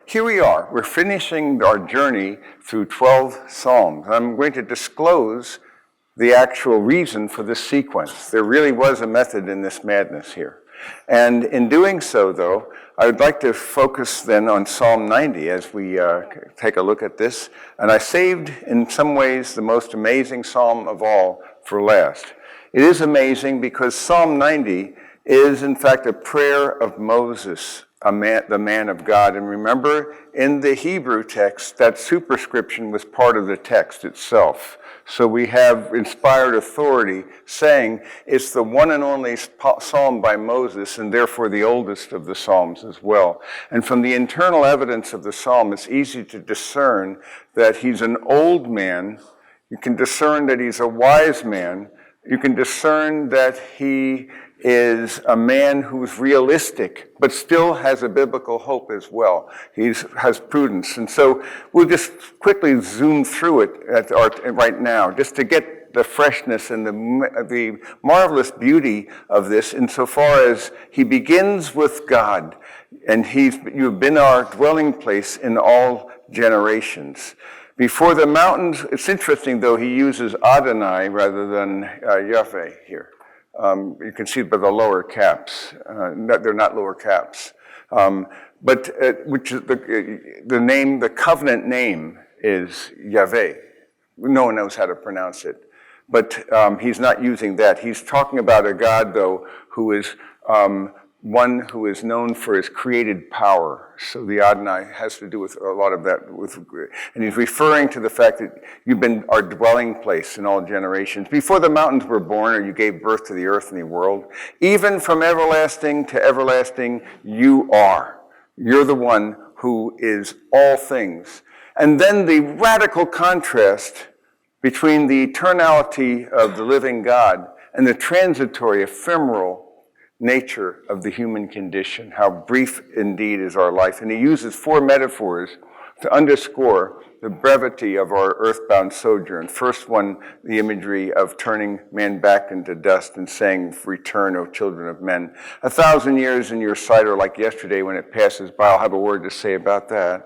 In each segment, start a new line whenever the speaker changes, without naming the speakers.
here we are. We're finishing our journey through 12 Psalms. I'm going to disclose the actual reason for this sequence. There really was a method in this madness here. And in doing so, though, I would like to focus then on Psalm 90 as we take a look at this. And I saved, in some ways, the most amazing psalm of all for last. It is amazing because Psalm 90 is, in fact, a prayer of Moses, the man of God. And remember, in the Hebrew text, that superscription was part of the text itself. So we have inspired authority saying it's the one and only psalm by Moses, and therefore the oldest of the psalms as well. And from the internal evidence of the psalm, it's easy to discern that he's an old man. You can discern that he's a wise man. You can discern that he is a man who's realistic, but still has a biblical hope as well. He has prudence. And so we'll just quickly zoom through it right now, just to get the freshness and the marvelous beauty of this insofar as he begins with God, and you've been our dwelling place in all generations. Before the mountains, it's interesting though, he uses Adonai rather than Yahweh here. You can see by the lower caps. They're not lower caps. But which is the name, the covenant name is Yahweh. No one knows how to pronounce it. But he's not using that. He's talking about a God, though, who is one who is known for his created power. So the Adonai has to do with a lot of that. And he's referring to the fact that you've been our dwelling place in all generations. Before the mountains were born, or you gave birth to the earth and the world, even from everlasting to everlasting, you are. You're the one who is all things. And then the radical contrast between the eternality of the living God and the transitory, ephemeral nature of the human condition, how brief indeed is our life. And he uses 4 metaphors to underscore the brevity of our earthbound sojourn. First one, the imagery of turning man back into dust and saying, return, O children of men. 1,000 years in your sight are like yesterday when it passes by. I'll have a word to say about that.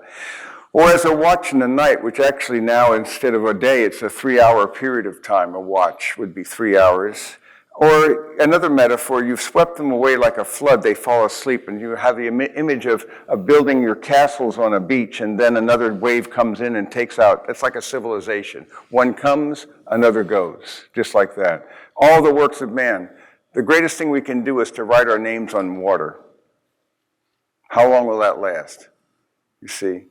Or as a watch in the night, which actually now instead of a day, it's a 3-hour period of time. A watch would be 3 hours. Or another metaphor, you've swept them away like a flood, they fall asleep, and you have the image of building your castles on a beach, and then another wave comes in and takes out. It's like a civilization. One comes, another goes, just like that. All the works of man. The greatest thing we can do is to write our names on water. How long will that last? You see?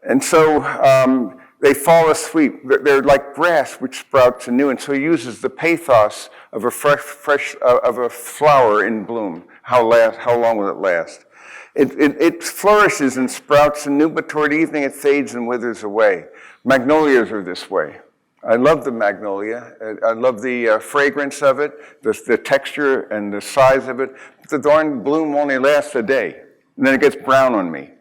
And so they fall asleep. They're like grass which sprouts anew. And so he uses the pathos of a of a flower in bloom. How long will it last? It flourishes and sprouts anew, but toward evening it fades and withers away. Magnolias are this way. I love the magnolia. I love the fragrance of it, the texture and the size of it. But the darn bloom only lasts a day, and then it gets brown on me.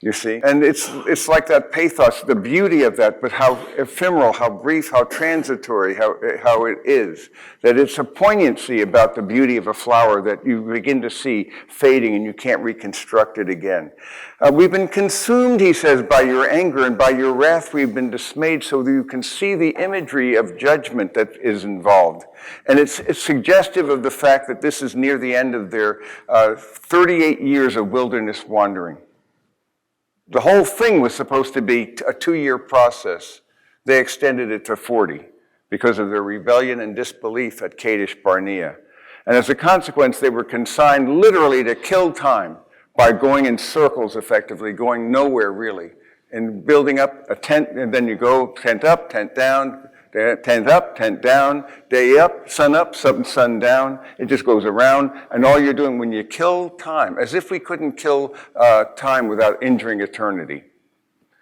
You see? And it's like that pathos, the beauty of that, but how ephemeral, how brief, how transitory, how it is. That it's a poignancy about the beauty of a flower that you begin to see fading and you can't reconstruct it again. We've been consumed, he says, by your anger, and by your wrath we've been dismayed, so that you can see the imagery of judgment that is involved. And it's suggestive of the fact that this is near the end of their 38 years of wilderness wandering. The whole thing was supposed to be a 2-year process. They extended it to 40 because of their rebellion and disbelief at Kadesh Barnea. And as a consequence, they were consigned literally to kill time by going in circles effectively, going nowhere really, and building up a tent, and then you go tent up, tent down, tent up, tent down, day up, sun down. It just goes around, and all you're doing when you kill time, as if we couldn't kill time without injuring eternity.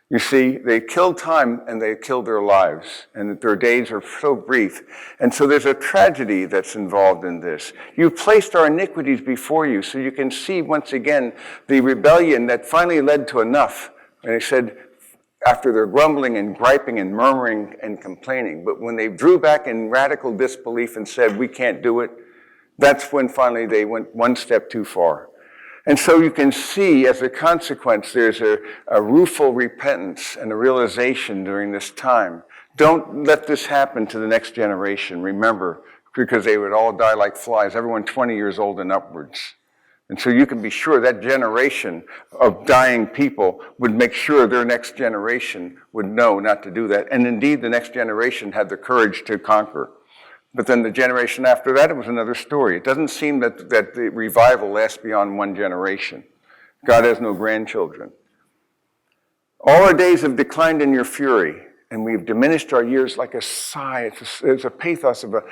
You see, they kill time and they kill their lives, and their days are so brief. And so there's a tragedy that's involved in this. You placed our iniquities before you so you can see once again the rebellion that finally led to enough. And he said, after their grumbling and griping and murmuring and complaining. But when they drew back in radical disbelief and said, we can't do it, that's when finally they went one step too far. And so you can see, as a consequence, there's a rueful repentance and a realization during this time. Don't let this happen to the next generation, remember, because they would all die like flies, everyone 20 years old and upwards. And so you can be sure that generation of dying people would make sure their next generation would know not to do that. And indeed, the next generation had the courage to conquer. But then the generation after that, it was another story. It doesn't seem that the revival lasts beyond one generation. God has no grandchildren. All our days have declined in your fury, and we've diminished our years like a sigh. It's a pathos of an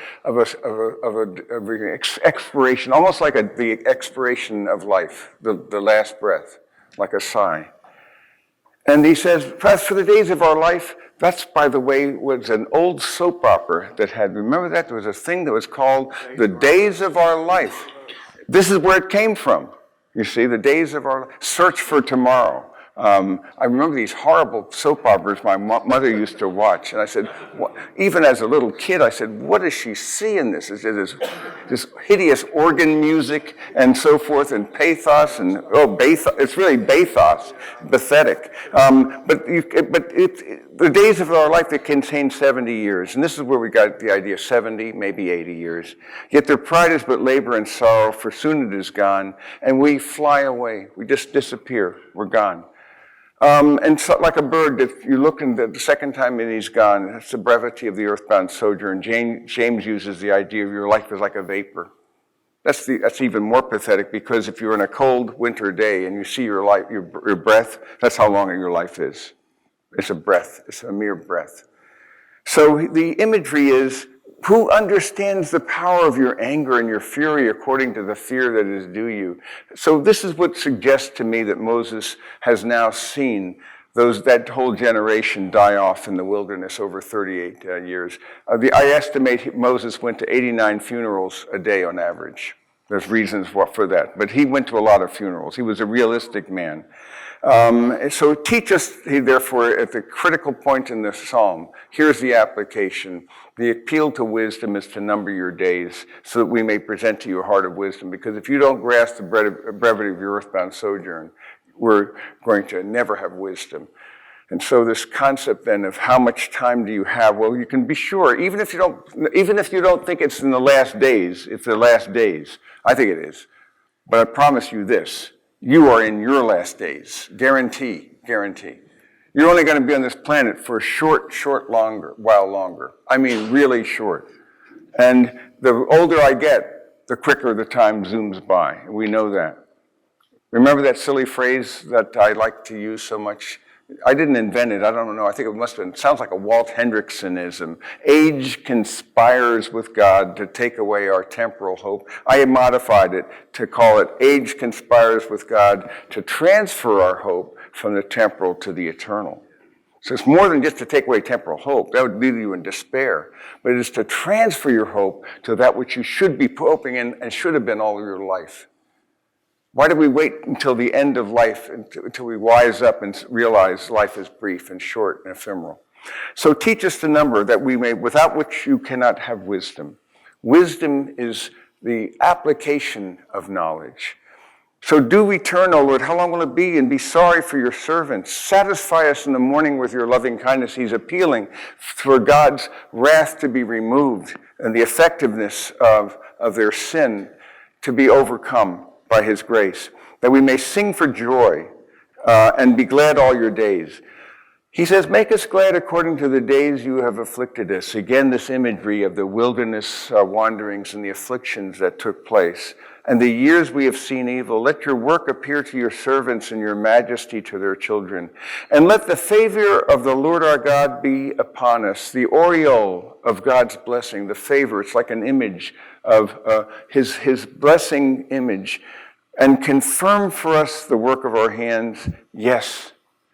expiration, almost like the expiration of life, the last breath, like a sigh. And he says, as for the days of our life, that's, by the way, was an old soap opera that had, remember that? There was a thing that was called The Days of Our Life. This is where it came from. You see, the days of our life. Search for Tomorrow. I remember these horrible soap operas my mother used to watch. And I said, even as a little kid, I said, what does she see in this? This hideous organ music and so forth, and pathos, and it's really bathos, pathetic. But the days of our life that contain 70 years, and this is where we got the idea, 70, maybe 80 years. Yet their pride is but labor and sorrow, for soon it is gone, and we fly away. We just disappear. We're gone. And so, like a bird, if you look in the second time and he's gone, that's the brevity of the earthbound sojourn. James uses the idea of your life is like a vapor. That's even more pathetic, because if you're in a cold winter day and you see your life, your breath, that's how long your life is. It's a breath. It's a mere breath. So the imagery is, who understands the power of your anger and your fury according to the fear that is due you? So this is what suggests to me that Moses has now seen that whole generation die off in the wilderness over 38 years. I estimate Moses went to 89 funerals a day on average. There's reasons for that, but he went to a lot of funerals. He was a realistic man. So teach us, therefore, at the critical point in this psalm, here's the application. The appeal to wisdom is to number your days so that we may present to you a heart of wisdom. Because if you don't grasp the brevity of your earthbound sojourn, we're going to never have wisdom. And so this concept then of how much time do you have, well, you can be sure, even if you don't think it's in the last days, it's the last days. I think it is. But I promise you this. You are in your last days. Guarantee. You're only going to be on this planet for a while longer. I mean, really short. And the older I get, the quicker the time zooms by. We know that. Remember that silly phrase that I like to use so much? I didn't invent it. I don't know. I think it must have been. It sounds like a Walt Hendricksonism. Age conspires with God to take away our temporal hope. I modified it to call it age conspires with God to transfer our hope from the temporal to the eternal. So it's more than just to take away temporal hope. That would leave you in despair. But it is to transfer your hope to that which you should be hoping in and should have been all your life. Why do we wait until the end of life, until we wise up and realize life is brief and short and ephemeral? So teach us the number that we may, without which you cannot have wisdom. Wisdom is the application of knowledge. So do return, O Lord, how long will it be? And be sorry for your servants. Satisfy us in the morning with your loving kindness. He's appealing for God's wrath to be removed and the effectiveness of their sin to be overcome by his grace, that we may sing for joy and be glad all your days. He says, make us glad according to the days you have afflicted us. Again, this imagery of the wilderness wanderings and the afflictions that took place. And the years we have seen evil, let your work appear to your servants and your majesty to their children. And let the favor of the Lord our God be upon us, the aureole of God's blessing, the favor. It's like an image of his blessing image. And confirm for us the work of our hands. Yes.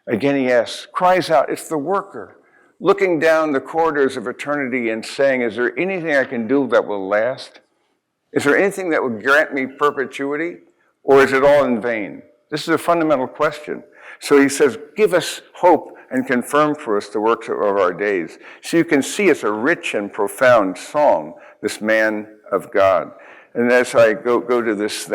Again he asks, cries out, it's the worker, looking down the corridors of eternity and saying, is there anything I can do that will last? Is there anything that will grant me perpetuity? Or is it all in vain? This is a fundamental question. So he says, give us hope and confirm for us the works of our days. So you can see it's a rich and profound psalm, this man of God. And as I go to this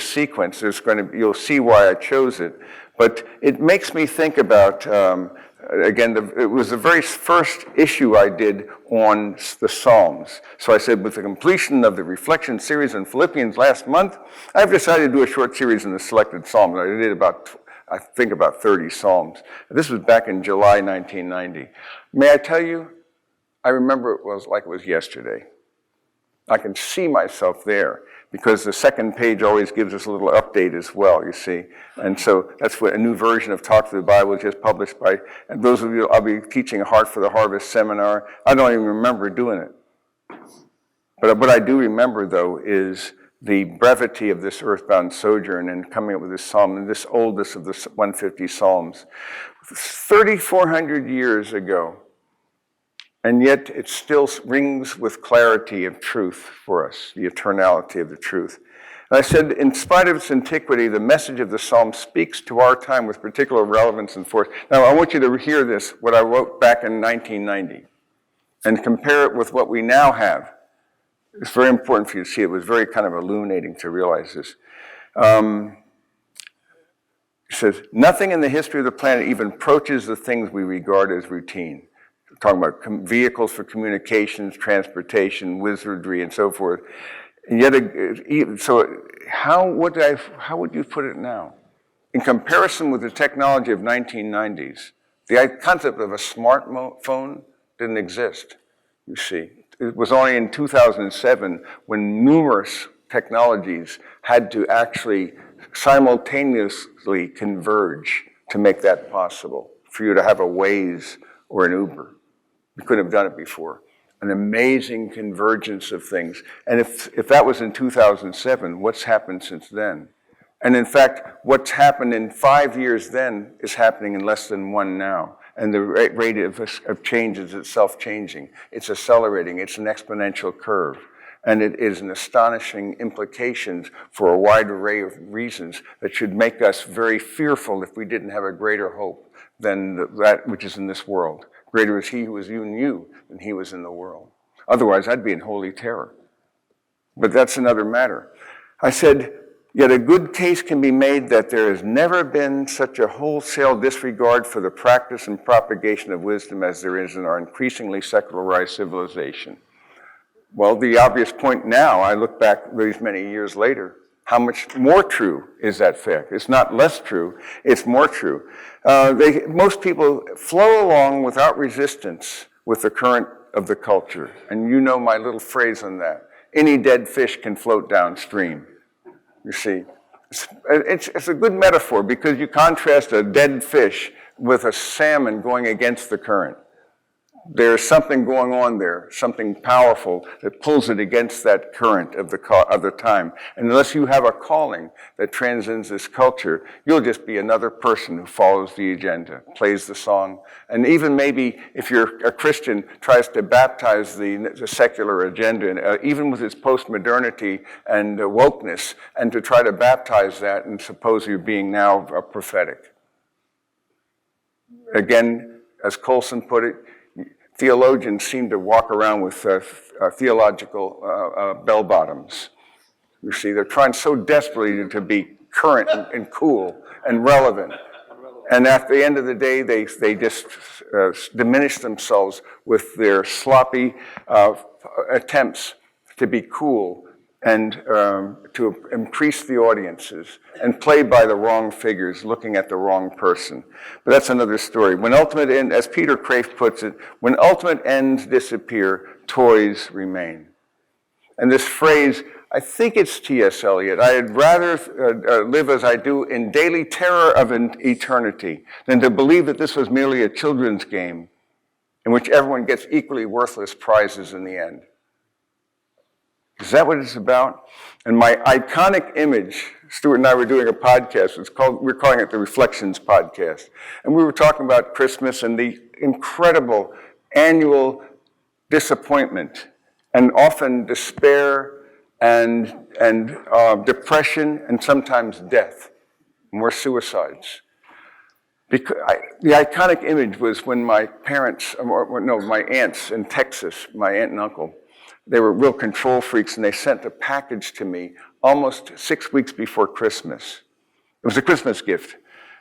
sequence, you'll see why I chose it. But it makes me think about, it was the very first issue I did on the Psalms. So I said, with the completion of the reflection series in Philippians last month, I've decided to do a short series in the selected Psalms. I did about 30 Psalms. This was back in July 1990. May I tell you, I remember it was like it was yesterday. I can see myself there because the second page always gives us a little update as well, you see. And so that's what a new version of Talk to the Bible just published by, and those of you, I'll be teaching a Heart for the Harvest seminar. I don't even remember doing it. But what I do remember, though, is the brevity of this earthbound sojourn and coming up with this psalm, and this oldest of the 150 psalms, 3,400 years ago. And yet it still rings with clarity of truth for us, the eternality of the truth. And I said, in spite of its antiquity, the message of the psalm speaks to our time with particular relevance and force. Now, I want you to hear this, what I wrote back in 1990, and compare it with what we now have. It's very important for you to see. It was very kind of illuminating to realize this. It says, nothing in the history of the planet even approaches the things we regard as routine. We're talking about vehicles for communications, transportation, wizardry, and so forth. And yet, how would you put it now? In comparison with the technology of 1990s, the concept of a smartphone didn't exist, you see. It was only in 2007 when numerous technologies had to actually simultaneously converge to make that possible, for you to have a Waze or an Uber. We couldn't have done it before. An amazing convergence of things. And if that was in 2007, what's happened since then? And in fact, what's happened in 5 years then is happening in less than one now. And the rate of change is itself changing. It's accelerating. It's an exponential curve. And it is an astonishing implications for a wide array of reasons that should make us very fearful if we didn't have a greater hope than that which is in this world. Greater is he who is in you than he was in the world. Otherwise, I'd be in holy terror. But that's another matter. I said, yet a good case can be made that there has never been such a wholesale disregard for the practice and propagation of wisdom as there is in our increasingly secularized civilization. Well, the obvious point now, I look back these many years later, how much more true is that fact? It's not less true, it's more true. Most people flow along without resistance with the current of the culture. And you know my little phrase on that. Any dead fish can float downstream. You see, it's a good metaphor because you contrast a dead fish with a salmon going against the current. There's something going on there, something powerful that pulls it against that current of the time. And unless you have a calling that transcends this culture, you'll just be another person who follows the agenda, plays the song, and even maybe if you're a Christian, tries to baptize the secular agenda, even with its postmodernity and wokeness, and to try to baptize that and suppose you're being now prophetic. Again, as Colson put it, theologians seem to walk around with theological bell-bottoms. You see, they're trying so desperately to be current and cool and relevant. And at the end of the day, they just diminish themselves with their sloppy attempts to be cool and to increase the audiences and play by the wrong figures, looking at the wrong person. But that's another story. When ultimate end, as Peter Craft puts it, when ultimate ends disappear, toys remain. And this phrase, I think it's T.S. Eliot, I'd rather live as I do in daily terror of an eternity than to believe that this was merely a children's game in which everyone gets equally worthless prizes in the end. Is that what it's about? And my iconic image, Stuart and I were doing a podcast, we're calling it the Reflections Podcast. And we were talking about Christmas and the incredible annual disappointment and often despair and depression and sometimes death, more suicides. The iconic image was when my aunts in Texas, my aunt and uncle, They were real control freaks, and they sent a package to me almost 6 weeks before Christmas. It was a Christmas gift.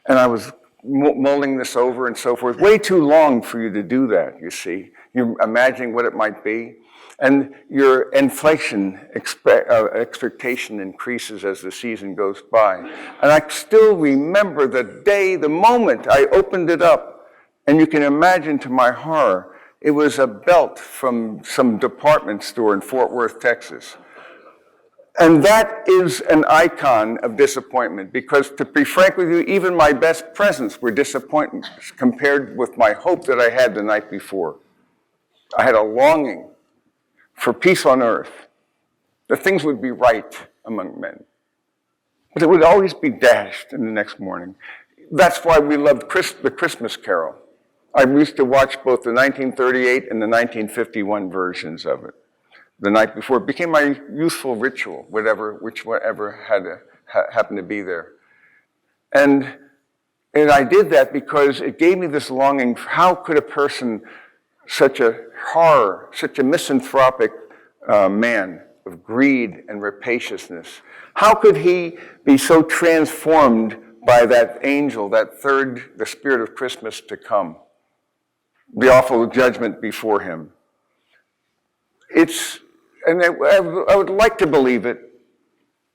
And I was mulling this over and so forth. Way too long for you to do that, you see. You're imagining what it might be. And your inflation expectation increases as the season goes by. And I still remember the day, the moment I opened it up. And you can imagine, to my horror, it was a belt from some department store in Fort Worth, Texas. And that is an icon of disappointment, because to be frank with you, even my best presents were disappointments compared with my hope that I had the night before. I had a longing for peace on earth, that things would be right among men. But it would always be dashed in the next morning. That's why we loved the Christmas Carol. I used to watch both the 1938 and the 1951 versions of it. The night before. It became my youthful ritual, whichever happened to be there. And I did that because it gave me this longing. How could a person, such a horror, such a misanthropic man of greed and rapaciousness, how could he be so transformed by that angel, the spirit of Christmas to come, the awful judgment before him? And I would like to believe it,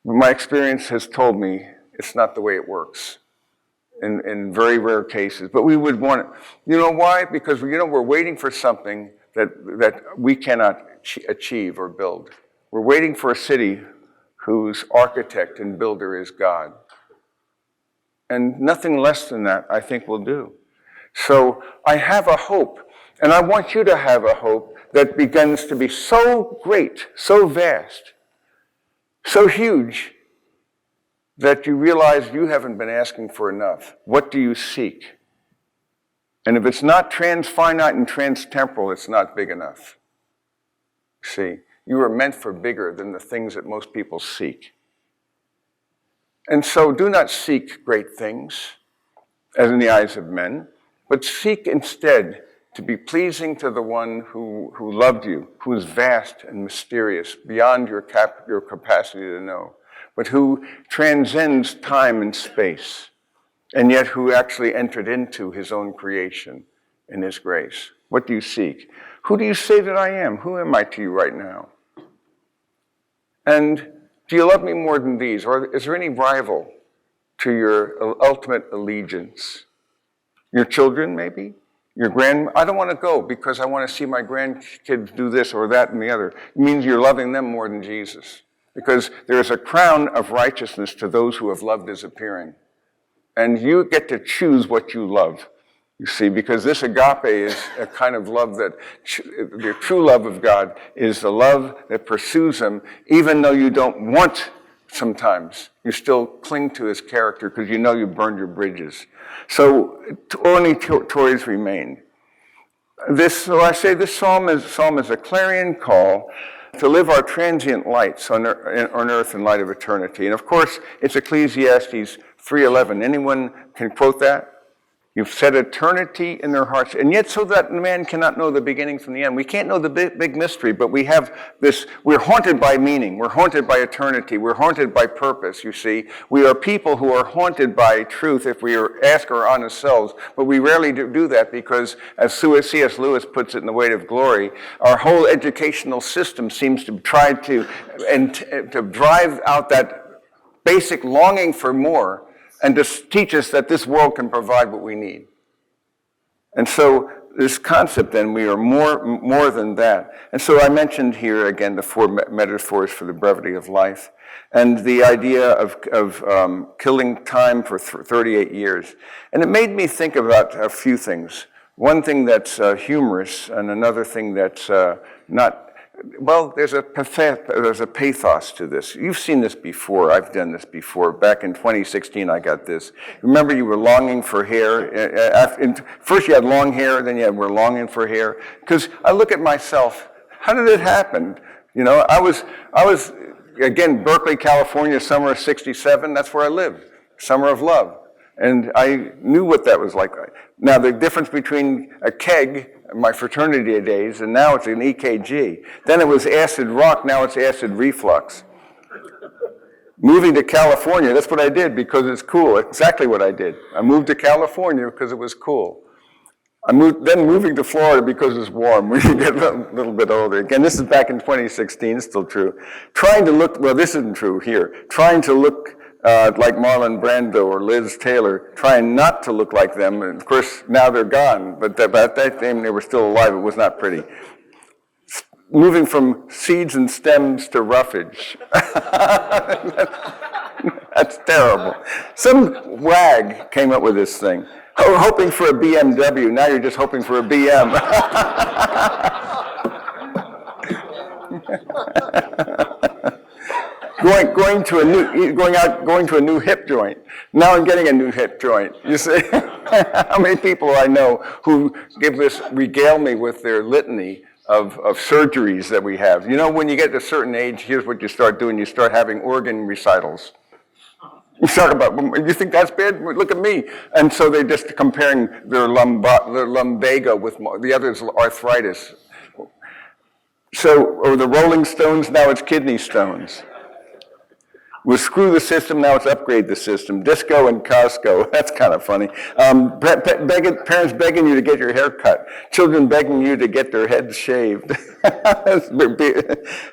but my experience has told me it's not the way it works in very rare cases. But we would want it. You know why? Because we're waiting for something that we cannot achieve or build. We're waiting for a city whose architect and builder is God. And nothing less than that, I think, will do. So I have a hope, and I want you to have a hope that begins to be so great, so vast, so huge, that you realize you haven't been asking for enough. What do you seek? And if it's not transfinite and transtemporal, it's not big enough. See, you are meant for bigger than the things that most people seek. And so do not seek great things, as in the eyes of men, but seek instead to be pleasing to the one who loved you, who is vast and mysterious, beyond your capacity to know, but who transcends time and space, and yet who actually entered into his own creation in his grace. What do you seek? Who do you say that I am? Who am I to you right now? And do you love me more than these? Or is there any rival to your ultimate allegiance? Your children, maybe? I don't want to go because I want to see my grandkids do this or that and the other. It means you're loving them more than Jesus. Because there is a crown of righteousness to those who have loved his appearing. And you get to choose what you love, you see, because this agape is a kind of love that, the true love of God is the love that pursues him, even though you don't want sometimes. You still cling to his character because you know you burned your bridges. So only Tories remain. This psalm is a clarion call to live our transient lights on earth in light of eternity. And of course, it's Ecclesiastes 3:11. Anyone can quote that? You've set eternity in their hearts, and yet so that man cannot know the beginning from the end. We can't know the big mystery, but we have this, we're haunted by meaning, we're haunted by eternity, we're haunted by purpose, you see. We are people who are haunted by truth if we ask our honest selves, but we rarely do that because, as C.S. Lewis puts it in The Weight of Glory, our whole educational system seems to try to drive out that basic longing for more, and to teach us that this world can provide what we need. And so this concept, then, we are more than that. And so I mentioned here, again, the four metaphors for the brevity of life, and the idea of killing time for 38 years. And it made me think about a few things. One thing that's humorous, and another thing that's not. Well, there's a pathos to this. You've seen this before. I've done this before. Back in 2016, I got this. Remember, you were longing for hair. First, you had long hair, then you were longing for hair. Because I look at myself. How did it happen? You know, I was again, Berkeley, California, summer of '67. That's where I lived. Summer of love. And I knew what that was like. Now, the difference between a keg, my fraternity days, and now it's an EKG. Then it was acid rock, now it's acid reflux. Moving to California, that's what I did because it's cool. Exactly what I did. I moved to California because it was cool. Then moving to Florida because it's warm when you get a little bit older. Again, this is back in 2016, it's still true. Trying to look, well, this isn't true here. Trying to look like Marlon Brando or Liz Taylor, trying not to look like them. And of course, now they're gone, but at that time they were still alive. It was not pretty. Moving from seeds and stems to roughage. That's terrible. Some wag came up with this thing. Hoping for a BMW, now you're just hoping for a BM. going to a new hip joint. Now I'm getting a new hip joint. You see, how many people I know who regale me with their litany of surgeries that we have. You know, when you get to a certain age, here's what you start doing. You start having organ recitals. You talk about, you think that's bad? Look at me. And so they're just comparing their lumbago with the other's arthritis. So, or the Rolling Stones, now it's kidney stones. We'll screw the system, now it's upgrade the system. Disco and Costco, that's kind of funny. Parents begging you to get your hair cut. Children begging you to get their heads shaved. Passing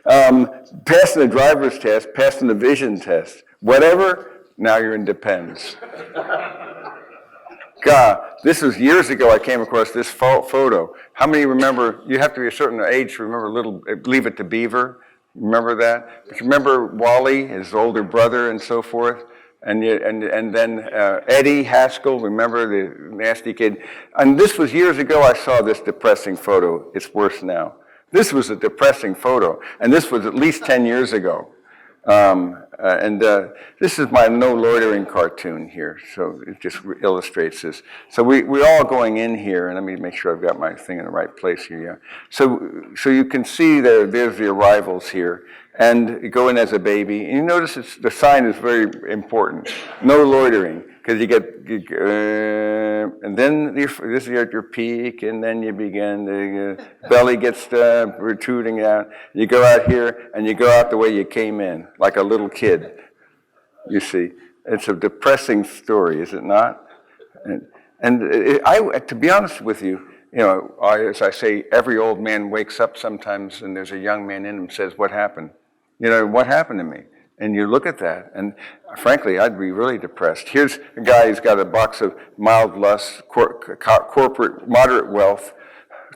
the driver's test, passing the vision test. Whatever, now you're in Depends. God, this was years ago I came across this photo. How many remember, you have to be a certain age to remember Leave It to Beaver? Remember that? But you remember Wally, his older brother, and so forth? And then Eddie Haskell, remember the nasty kid? And this was years ago I saw this depressing photo. It's worse now. This was a depressing photo, and this was at least 10 years ago. This is my no loitering cartoon here, so it just illustrates this. So we're all going in here, and let me make sure I've got my thing in the right place here. Yeah. So you can see there's the arrivals here, and you go in as a baby, and you notice the sign is very important. No loitering, because and then this is at your peak, and then you begin, the belly gets protruding out. You go out here, and you go out the way you came in, like a little kid, you see. It's a depressing story, is it not? To be honest with you, as I say, every old man wakes up sometimes, and there's a young man in him who says, what happened? What happened to me? And you look at that, and frankly, I'd be really depressed. Here's a guy who's got a box of mild lust, corporate, moderate wealth,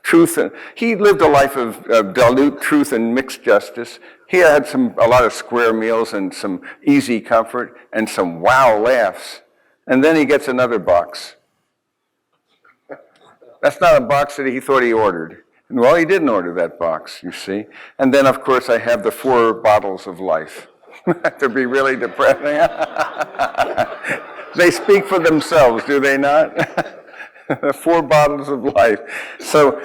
truth. He lived a life of dilute truth and mixed justice. He had a lot of square meals and some easy comfort and some wow laughs. And then he gets another box. That's not a box that he thought he ordered. Well, he didn't order that box, you see. And then, of course, I have the 4 bottles of life. To be really depressing. They speak for themselves, do they not? 4 bottles of life. So,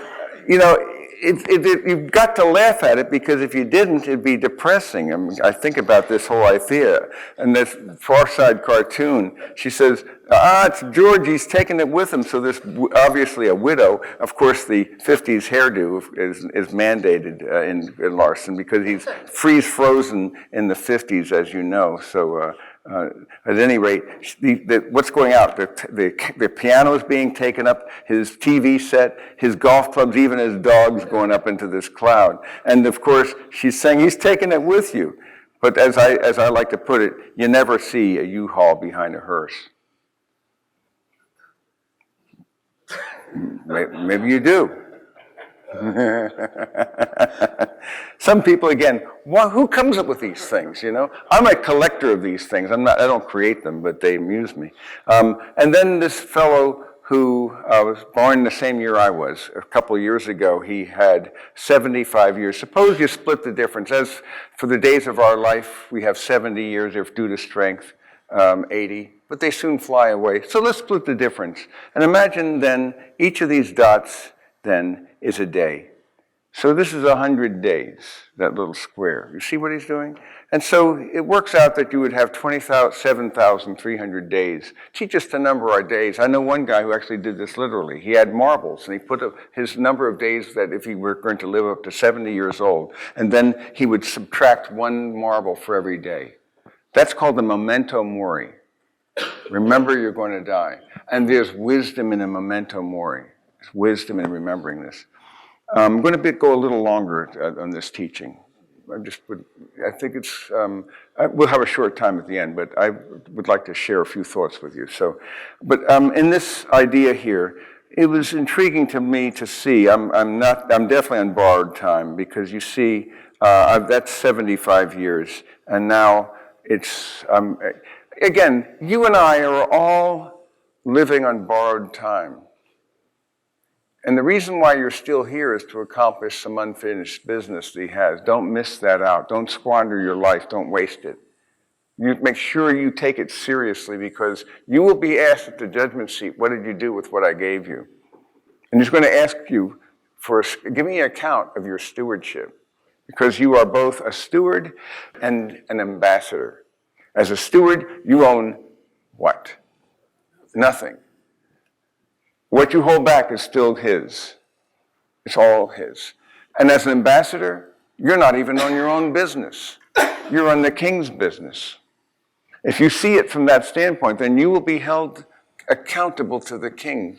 you've got to laugh at it, because if you didn't, it'd be depressing. I think about this whole idea. And this Far Side cartoon, she says, it's George, he's taking it with him. So there's obviously a widow. Of course, the 50s hairdo is mandated in Larson, because he's freeze-frozen in the 50s, as you know. So at any rate, what's going out? The piano is being taken up, his TV set, his golf clubs, even his dog's going up into this cloud. And of course, she's saying he's taking it with you. But as I like to put it, you never see a U-Haul behind a hearse. Maybe you do. Some people, again, who comes up with these things, I'm a collector of these things. I don't create them, but they amuse me. And then this fellow who was born the same year I was, a couple of years ago, he had 75 years. Suppose you split the difference. As for the days of our life, we have 70 years if due to strength, 80. But they soon fly away. So let's split the difference. And imagine then, each of these dots then is a day. So this is 100 days, that little square. You see what he's doing? And so it works out that you would have 27,300 days. Teach us to number our days. I know one guy who actually did this literally. He had marbles, and he put his number of days that if he were going to live up to 70 years old, and then he would subtract one marble for every day. That's called the memento mori. Remember you're going to die. And there's wisdom in a memento mori. There's wisdom in remembering this. I'm going to go a little longer on this teaching. I think it's, we'll have a short time at the end, but I would like to share a few thoughts with you. But in this idea here, it was intriguing to me to see, I'm definitely on borrowed time, because you see, that's 75 years, and now it's, again, you and I are all living on borrowed time. And the reason why you're still here is to accomplish some unfinished business that he has. Don't miss that out. Don't squander your life. Don't waste it. You make sure you take it seriously, because you will be asked at the judgment seat, what did you do with what I gave you? And he's going to ask you give me an account of your stewardship, because you are both a steward and an ambassador. As a steward, you own what? Nothing. What you hold back is still his. It's all his. And as an ambassador, you're not even on your own business. You're on the king's business. If you see it from that standpoint, then you will be held accountable to the king.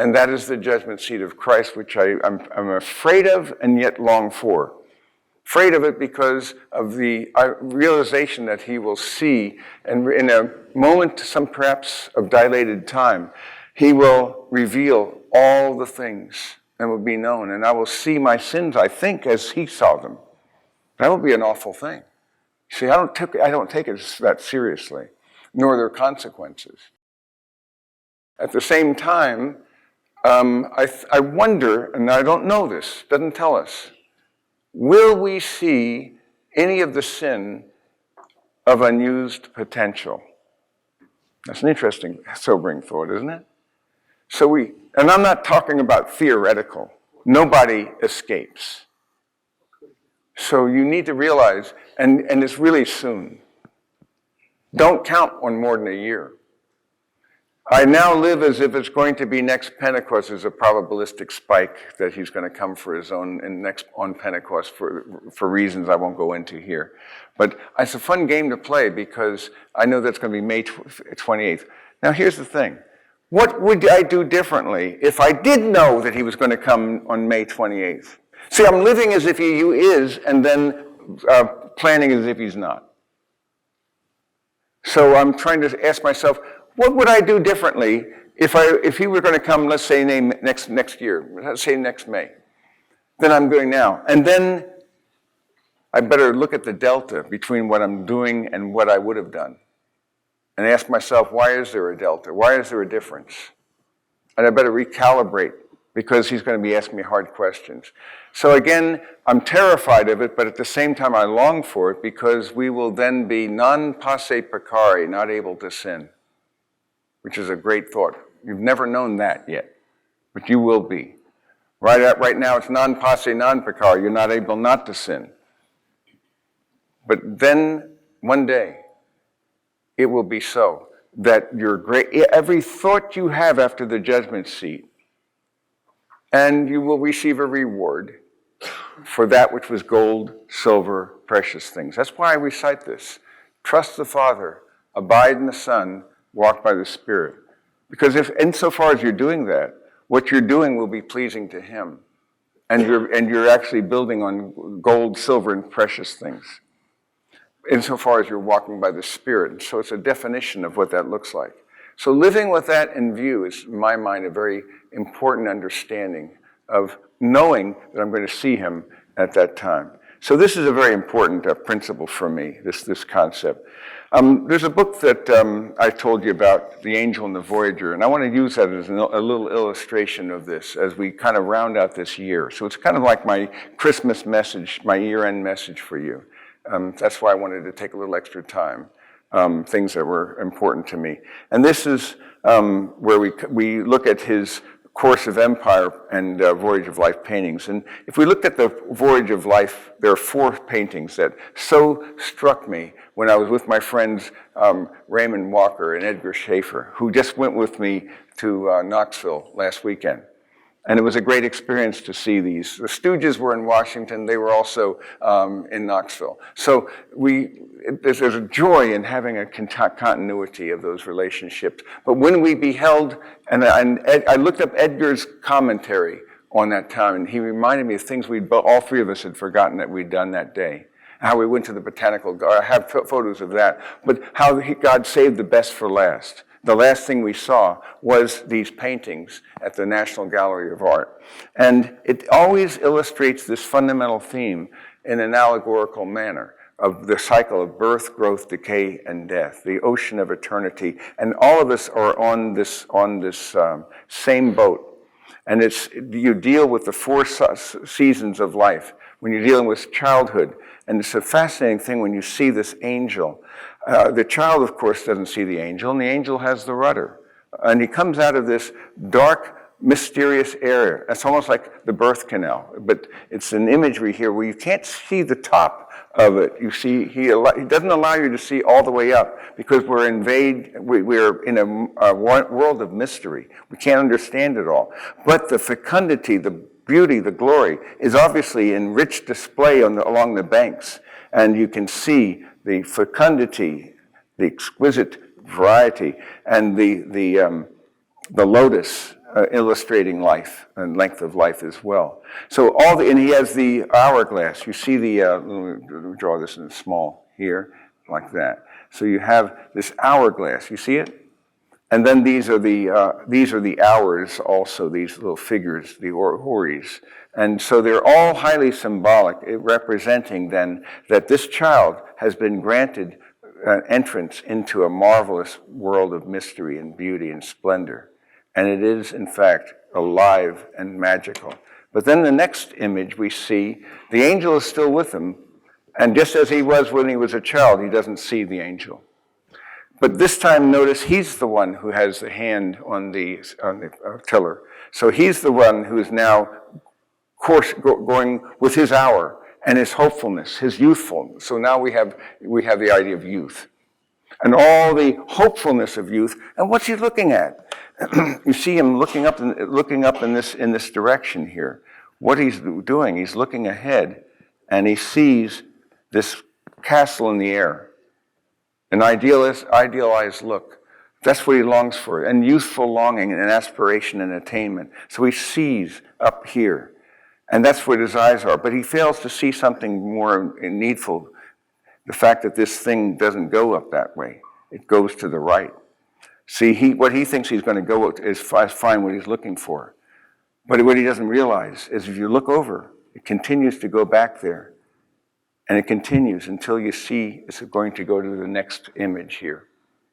And that is the judgment seat of Christ, which I'm afraid of and yet long for. Afraid of it because of the realization that he will see, and in a moment, some perhaps of dilated time, he will reveal all the things and will be known. And I will see my sins, I think, as he saw them. That will be an awful thing. See, I don't take it that seriously, nor their consequences. At the same time, I wonder, and I don't know this, doesn't tell us, will we see any of the sin of unused potential? That's an interesting, sobering thought, isn't it? And I'm not talking about theoretical. Nobody escapes. So you need to realize, and it's really soon. Don't count on more than a year. I now live as if it's going to be next Pentecost as a probabilistic spike that he's going to come for his own on Pentecost for reasons I won't go into here. But it's a fun game to play, because I know that's going to be May 28th. Now here's the thing. What would I do differently if I did know that he was going to come on May 28th? See, I'm living as if he is, and then planning as if he's not. So I'm trying to ask myself, what would I do differently if he were going to come, let's say next year, let's say next May, than I'm doing now? And then I better look at the delta between what I'm doing and what I would have done, and ask myself, why is there a delta? Why is there a difference? And I better recalibrate, because he's going to be asking me hard questions. So again, I'm terrified of it, but at the same time I long for it, because we will then be non posse peccari, not able to sin, which is a great thought. You've never known that yet, but you will be. Right now it's non posse, non peccari. You're not able not to sin. But then one day, it will be so that every thought you have after the judgment seat, and you will receive a reward for that which was gold, silver, precious things. That's why I recite this. Trust the Father, abide in the Son, walk by the Spirit. Because if, insofar as you're doing that, what you're doing will be pleasing to him. And you're actually building on gold, silver, and precious things, insofar as you're walking by the Spirit. So it's a definition of what that looks like. So living with that in view is, in my mind, a very important understanding of knowing that I'm going to see him at that time. So this is a very important principle for me, this concept. There's a book that I told you about, The Angel and the Voyager, and I want to use that as a little illustration of this as we kind of round out this year. So it's kind of like my Christmas message, my year-end message for you. That's why I wanted to take a little extra time, things that were important to me. And this is where we look at his Course of Empire and Voyage of Life paintings. And if we looked at the Voyage of Life, there are 4 paintings that so struck me when I was with my friends Raymond Walker and Edgar Schaefer, who just went with me to Knoxville last weekend. And it was a great experience to see these. The Stooges were in Washington. They were also in Knoxville. So there's a joy in having a continuity of those relationships. But when we beheld, and I looked up Edgar's commentary on that time, and he reminded me of things all 3 of us had forgotten that we'd done that day. How we went to the botanical garden. I have photos of that. But how God saved the best for last. The last thing we saw was these paintings at the National Gallery of Art. And it always illustrates this fundamental theme in an allegorical manner of the cycle of birth, growth, decay, and death, the ocean of eternity. And all of us are on this same boat. And you deal with the 4 seasons of life when you're dealing with childhood. And it's a fascinating thing when you see this angel. The child, of course, doesn't see the angel, and the angel has the rudder. And he comes out of this dark, mysterious area. It's almost like the birth canal, but it's an imagery here where you can't see the top of it. You see, he doesn't allow you to see all the way up because we're in a world of mystery. We can't understand it all. But the fecundity, the beauty, the glory is obviously in rich display along the banks, and you can see the fecundity, the exquisite variety, and the lotus illustrating life and length of life as well. So and he has the hourglass. You see let me draw this in small here, like that. So you have this hourglass. You see it? And then these are the hours also, these little figures, the houris. And so they're all highly symbolic, representing then that this child has been granted an entrance into a marvelous world of mystery and beauty and splendor. And it is, in fact, alive and magical. But then the next image we see, the angel is still with him. And just as he was when he was a child, he doesn't see the angel. But this time, notice he's the one who has the hand on the tiller. So he's the one who is now going with his hour and his hopefulness, his youthfulness. So now we have the idea of youth and all the hopefulness of youth. And what's he looking at? You see him looking up in this direction here. What he's doing, he's looking ahead, and he sees this castle in the air. An idealized look. That's what he longs for, and youthful longing and aspiration and attainment. So he sees up here, and that's where his eyes are. But he fails to see something more needful, the fact that this thing doesn't go up that way. It goes to the right. See, what he thinks he's going to go is find what he's looking for. But what he doesn't realize is if you look over, it continues to go back there. And it continues until you see it's going to go to the next image here.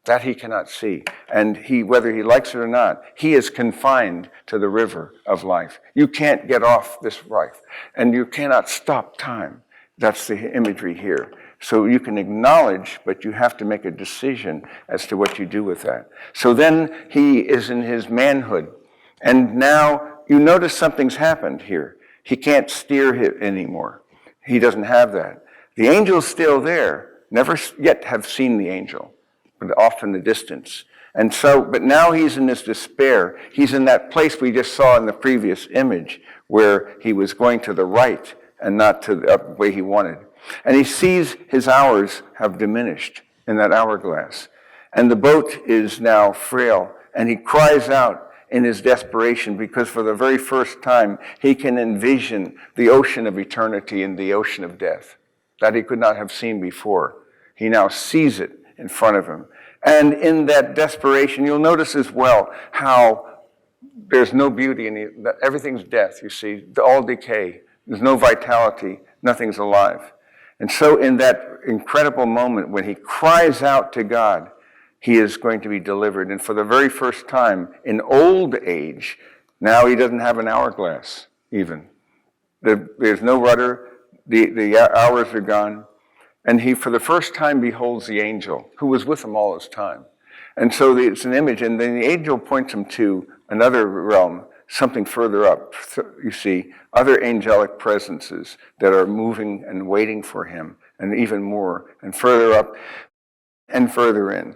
That he cannot see. And whether he likes it or not, he is confined to the river of life. You can't get off this life. And you cannot stop time. That's the imagery here. So you can acknowledge, but you have to make a decision as to what you do with that. So then he is in his manhood. And now you notice something's happened here. He can't steer it anymore. He doesn't have that. The angel's still there. Never yet have seen the angel, but off in the distance. And so, but now he's in this despair. He's in that place we just saw in the previous image where he was going to the right and not to the way he wanted. And he sees his hours have diminished in that hourglass. And the boat is now frail. And he cries out in his desperation because for the very first time, he can envision the ocean of eternity and the ocean of death that he could not have seen before. He now sees it in front of him. And in that desperation, you'll notice as well how there's no beauty in it. Everything's death, you see, all decay. There's no vitality. Nothing's alive. And so in that incredible moment when he cries out to God, he is going to be delivered. And for the very first time in old age, now he doesn't have an hourglass even. There's no rudder. The hours are gone. And he, for the first time, beholds the angel who was with him all his time. And so it's an image. And then the angel points him to another realm something further up. You see other angelic presences that are moving and waiting for him, and even more, and further up and further in.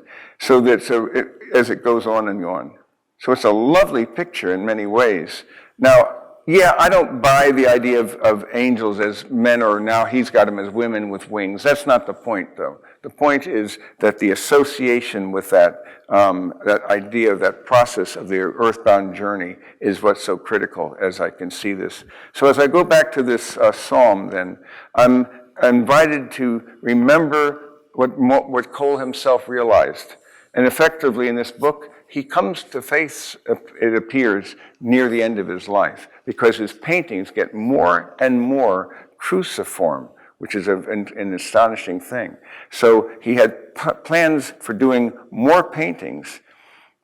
As it goes on and on. So it's a lovely picture in many ways. Now, yeah, I don't buy the idea of angels as men, or now he's got them as women with wings. That's not the point, though. The point is that the association with that idea, that process of the earthbound journey is what's so critical as I can see this. So as I go back to this psalm, then, I'm invited to remember what Cole himself realized. And effectively in this book, he comes to faith, it appears, near the end of his life, because his paintings get more and more cruciform, which is an astonishing thing. So he had plans for doing more paintings,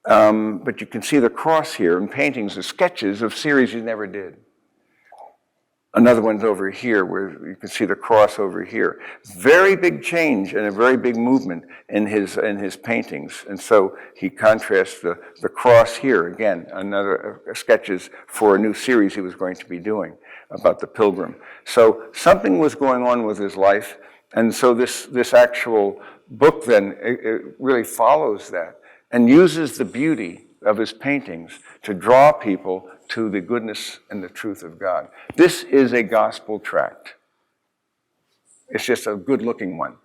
but you can see the cross here in paintings, the sketches of series he never did. Another one's over here where you can see the cross over here. Very big change and a very big movement in his paintings. And so he contrasts the cross here, again, another sketches for a new series he was going to be doing about the pilgrim. So something was going on with his life, and so this actual book then it really follows that and uses the beauty of his paintings to draw people to the goodness and the truth of God. This is a gospel tract. It's just a good-looking one.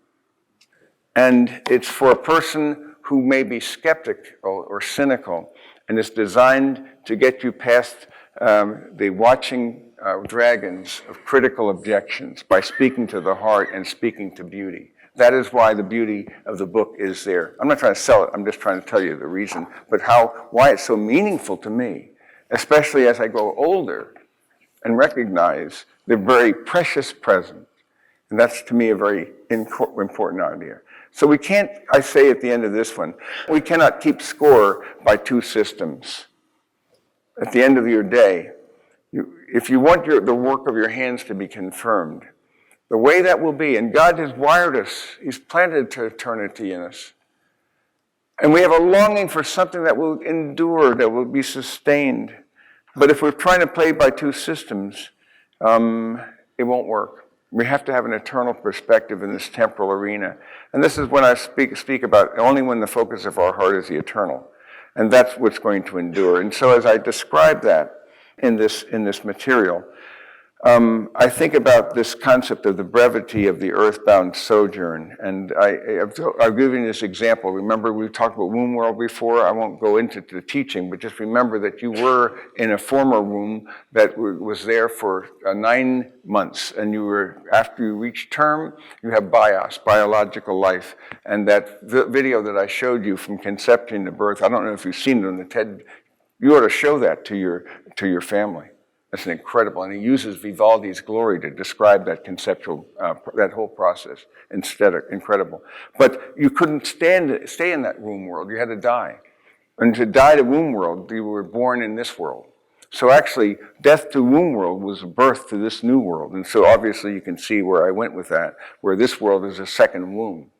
And it's for a person who may be skeptical or cynical, and it's designed to get you past the watching dragons of critical objections by speaking to the heart and speaking to beauty. That is why the beauty of the book is there. I'm not trying to sell it, I'm just trying to tell you the reason, but why it's so meaningful to me, especially as I grow older and recognize the very precious present. And that's, to me, a very important idea. So we can't, I say at the end of this one, we cannot keep score by two systems. At the end of your day, if you want the work of your hands to be confirmed, the way that will be, and God has wired us, He's planted eternity in us. And we have a longing for something that will endure, that will be sustained. But if we're trying to play by two systems, it won't work. We have to have an eternal perspective in this temporal arena. And this is when I speak about only when the focus of our heart is the eternal. And that's what's going to endure. And so as I describe that in this material, I think about this concept of the brevity of the earthbound sojourn. And I've given this example. Remember, we talked about womb world before. I won't go into the teaching, but just remember that you were in a former womb that was there for 9 months. And after you reach term, you have bios, biological life. And that video that I showed you from conception to birth, I don't know if you've seen it on the TED, you ought to show that to your family. That's incredible, and he uses Vivaldi's Glory to describe that conceptual, that whole process. Incredible. But you couldn't stay in that womb world. You had to die. And to die to womb world, you were born in this world. So actually, death to womb world was birth to this new world. And so obviously you can see where I went with that, where this world is a second womb.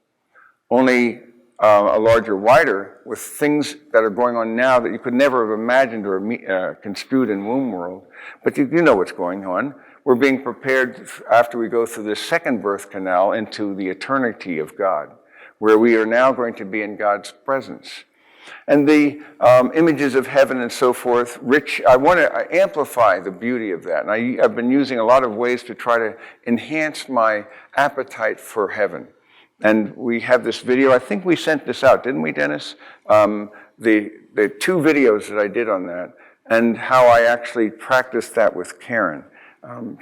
Only a larger, wider, with things that are going on now that you could never have imagined or construed in womb world. But you know what's going on. We're being prepared after we go through this second birth canal into the eternity of God, where we are now going to be in God's presence. And the images of heaven and so forth, I want to amplify the beauty of that. And I've been using a lot of ways to try to enhance my appetite for heaven. And we have this video. I think we sent this out, didn't we, Dennis? The 2 videos that I did on that, and how I actually practiced that with Karen.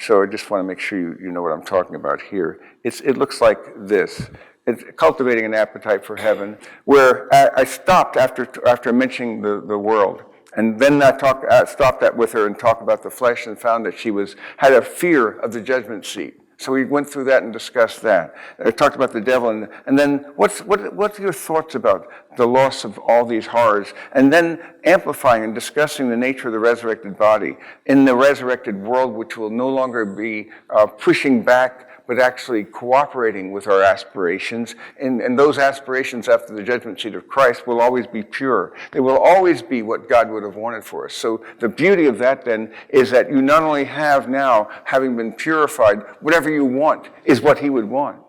So I just want to make sure you know what I'm talking about here. It looks like this. It's cultivating an appetite for heaven, where I stopped after mentioning the world. And then I stopped that with her and talked about the flesh and found that she had a fear of the judgment seat. So we went through that and discussed that. I talked about the devil, and then what's your thoughts about the loss of all these horrors? And then amplifying and discussing the nature of the resurrected body in the resurrected world, which will no longer be pushing back, but actually cooperating with our aspirations. And those aspirations after the judgment seat of Christ will always be pure. They will always be what God would have wanted for us. So the beauty of that then is that you not only have now, having been purified, whatever you want is what he would want,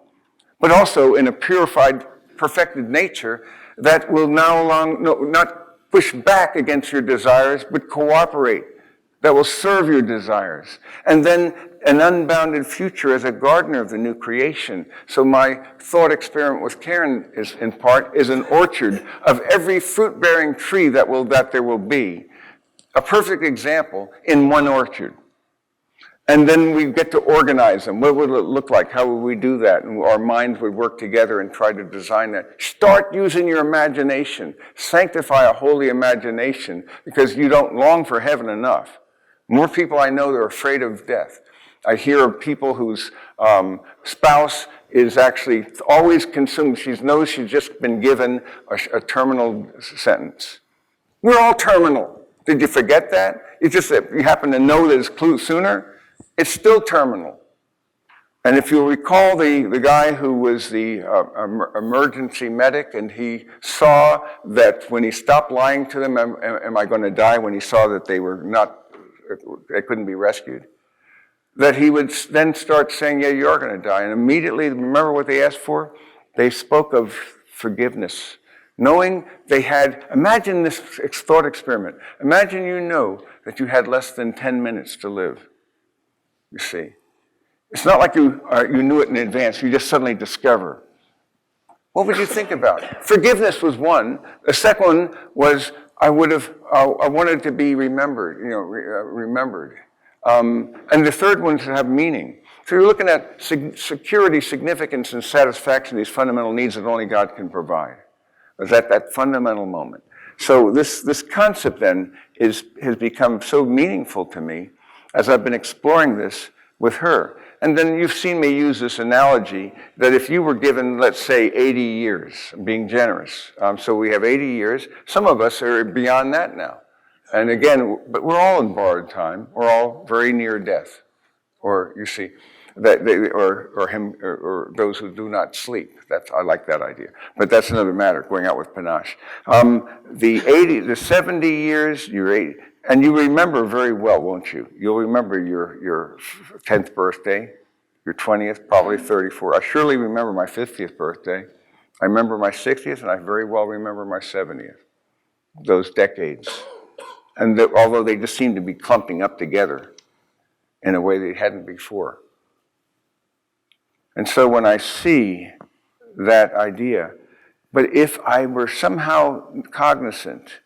but also in a purified, perfected nature that will not push back against your desires, but cooperate, that will serve your desires. And then an unbounded future as a gardener of the new creation. So my thought experiment with Karen is, in part, is an orchard of every fruit-bearing tree that there will be. A perfect example in one orchard. And then we get to organize them. What would it look like? How would we do that? And our minds would work together and try to design that. Start using your imagination. Sanctify a holy imagination because you don't long for heaven enough. More people I know that are afraid of death. I hear of people whose spouse is actually always consumed. She knows she's just been given a terminal sentence. We're all terminal. Did you forget that? You happen to know that it's sooner. It's still terminal. And if you'll recall the guy who was the emergency medic, and he saw that when he stopped lying to them, am I going to die, when he saw that they couldn't be rescued, that he would then start saying, yeah, you are going to die. And immediately, remember what they asked for? They spoke of forgiveness. Knowing they had, imagine this thought experiment. Imagine you know that you had less than 10 minutes to live. You see. It's not like you knew it in advance. You just suddenly discover. What would you think about? Forgiveness was one. The second one was I wanted to be remembered, remembered. And the third one to have meaning. So you're looking at security, significance, and satisfaction, these fundamental needs that only God can provide. Is that fundamental moment. So this concept then has become so meaningful to me as I've been exploring this with her. And then you've seen me use this analogy that if you were given, let's say, 80 years, being generous. So we have 80 years. Some of us are beyond that now. And again, but we're all in borrowed time. We're all very near death. Or you see, or those who do not sleep. I like that idea. But that's another matter, going out with panache. The 70 years, you're 80. And you remember very well, won't you? You'll remember your 10th birthday, your 20th, probably 34. I surely remember my 50th birthday. I remember my 60th, and I very well remember my 70th. Those decades. And although they just seem to be clumping up together in a way they hadn't before. And so when I see that idea, but if I were somehow cognizant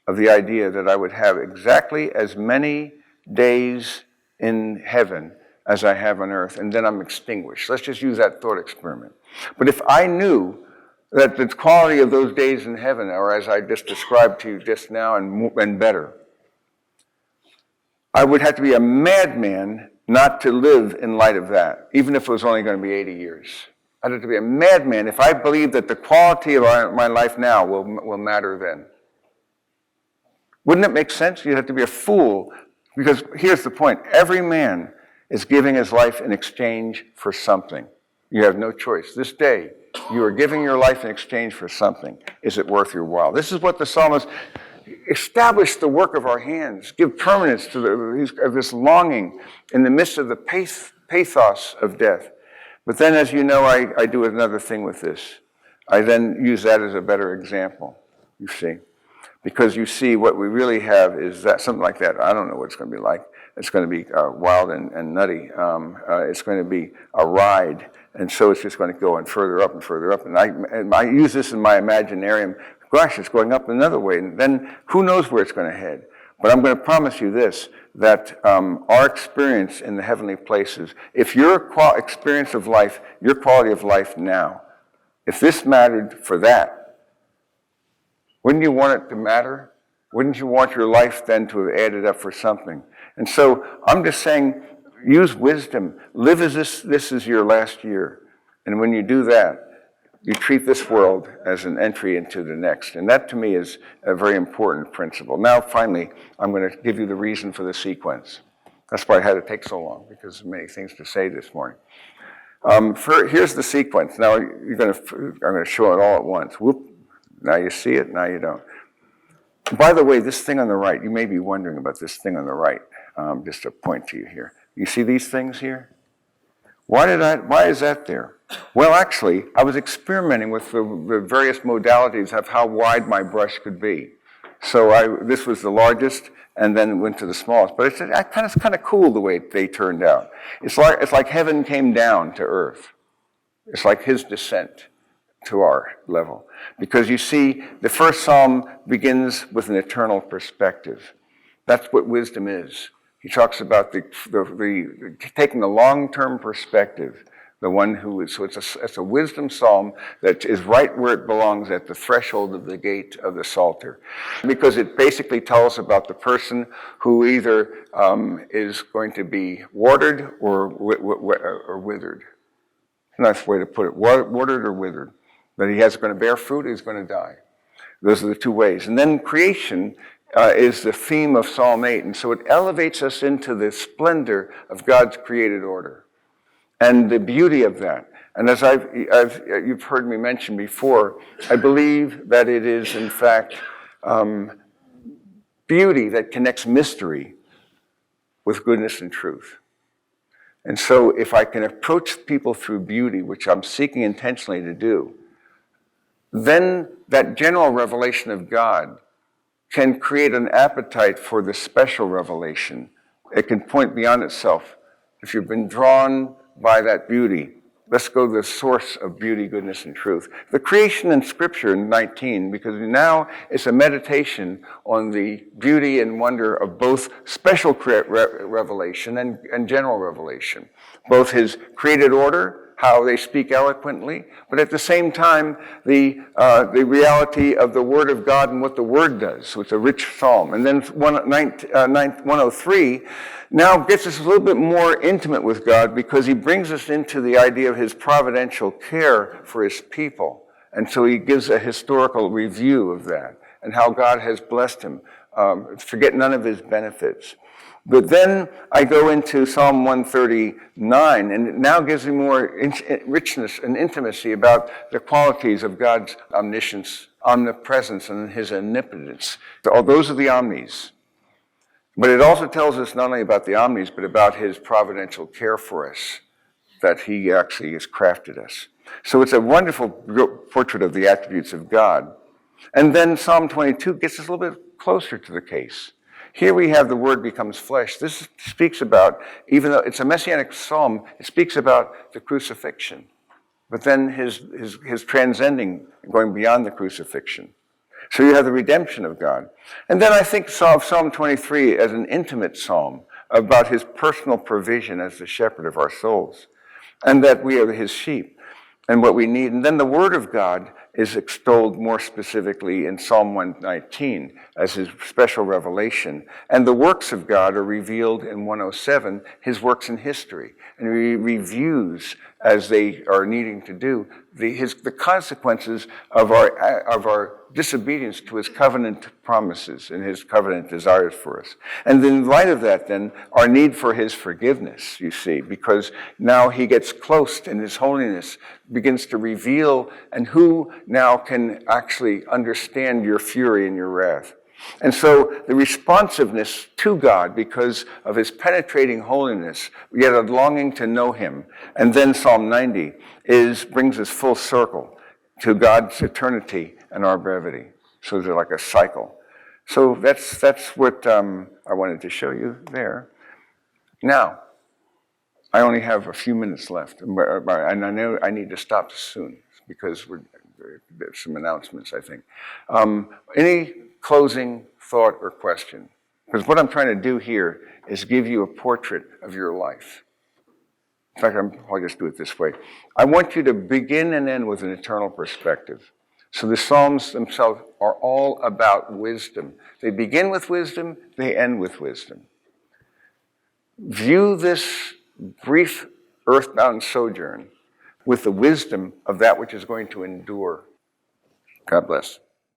of the idea that I would have exactly as many days in heaven as I have on earth, and then I'm extinguished. Let's just use that thought experiment. But if I knew that the quality of those days in heaven are as I just described to you just now and better, I would have to be a madman not to live in light of that, even if it was only going to be 80 years. I'd have to be a madman if I believed that the quality of my life now will matter then. Wouldn't it make sense? You'd have to be a fool, because here's the point. Every man is giving his life in exchange for something. You have no choice. This day, you are giving your life in exchange for something. Is it worth your while? This is what the psalmist established, the work of our hands, give permanence to this longing in the midst of the pathos of death. But then, as you know, I do another thing with this. I then use that as a better example, you see. Because you see, what we really have is that something like that. I don't know what it's going to be like. It's going to be wild and nutty. It's going to be a ride. And so it's just going to go and further up and further up. And I use this in my imaginarium. Gosh, it's going up another way. And then who knows where it's going to head. But I'm going to promise you this, that our experience in the heavenly places, if your experience of life, your quality of life now, if this mattered for that, wouldn't you want it to matter? Wouldn't you want your life then to have added up for something? And so I'm just saying, use wisdom. Live as this is your last year. And when you do that, you treat this world as an entry into the next. And that to me is a very important principle. Now, finally, I'm going to give you the reason for the sequence. That's why I had to take so long, because there's many things to say this morning. Here's the sequence. Now I'm going to show it all at once. Whoop. Now you see it, now you don't. By the way, this thing on the right, you may be wondering about this thing on the right. Just to point to you here. You see these things here? Why is that there? Well, actually, I was experimenting with the various modalities of how wide my brush could be. So this was the largest, and then went to the smallest. But it's kind of cool the way they turned out. It's like heaven came down to earth. It's like his descent to our level. Because you see, the first psalm begins with an eternal perspective. That's what wisdom is. He talks about taking a long-term perspective. The one who is, so it's a wisdom psalm that is right where it belongs, at the threshold of the gate of the Psalter. Because it basically tells about the person who either is going to be watered or withered. Nice way to put it, watered or withered. That he is going to bear fruit, he's going to die. Those are the two ways. And then creation is the theme of Psalm 8. And so it elevates us into the splendor of God's created order and the beauty of that. And as you've heard me mention before, I believe that it is, in fact, beauty that connects mystery with goodness and truth. And so if I can approach people through beauty, which I'm seeking intentionally to do, then that general revelation of God can create an appetite for the special revelation. It can point beyond itself. If you've been drawn by that beauty, let's go to the source of beauty, goodness, and truth. The creation in Scripture in 19, because now it's a meditation on the beauty and wonder of both special revelation and general revelation. Both his created order, how they speak eloquently, but at the same time, the reality of the Word of God and what the Word does. So it's a rich psalm. And then 103 now gets us a little bit more intimate with God, because he brings us into the idea of his providential care for his people. And so he gives a historical review of that and how God has blessed him. Forget none of his benefits. But then I go into Psalm 139, and it now gives me more richness and intimacy about the qualities of God's omniscience, omnipresence, and his omnipotence. So those are the omnis. But it also tells us not only about the omnis, but about his providential care for us, that he actually has crafted us. So it's a wonderful portrait of the attributes of God. And then Psalm 22 gets us a little bit closer to the case. Here we have the Word becomes flesh. This speaks about, even though it's a messianic psalm, it speaks about the crucifixion, but then his transcending, going beyond the crucifixion. So you have the redemption of God. And then I think of Psalm 23 as an intimate psalm about his personal provision as the shepherd of our souls, and that we are his sheep and what we need. And then the Word of God is extolled more specifically in Psalm 119 as his special revelation. And the works of God are revealed in 107, his works in history. And he reviews, as they are needing to do, the consequences of our disobedience to his covenant promises and his covenant desires for us. And in light of that, then, our need for his forgiveness, you see, because now he gets close and his holiness begins to reveal, and who now can actually understand your fury and your wrath. And so the responsiveness to God, because of his penetrating holiness, yet a longing to know him. And then Psalm 90 brings us full circle to God's eternity and our brevity. So they're like a cycle. So that's what I wanted to show you there. Now, I only have a few minutes left, and I know I need to stop soon because there's some announcements, I think. Any closing thought or question? Because what I'm trying to do here is give you a portrait of your life. In fact, I'll just do it this way. I want you to begin and end with an eternal perspective. So the Psalms themselves are all about wisdom. They begin with wisdom, they end with wisdom. View this brief earthbound sojourn with the wisdom of that which is going to endure. God bless.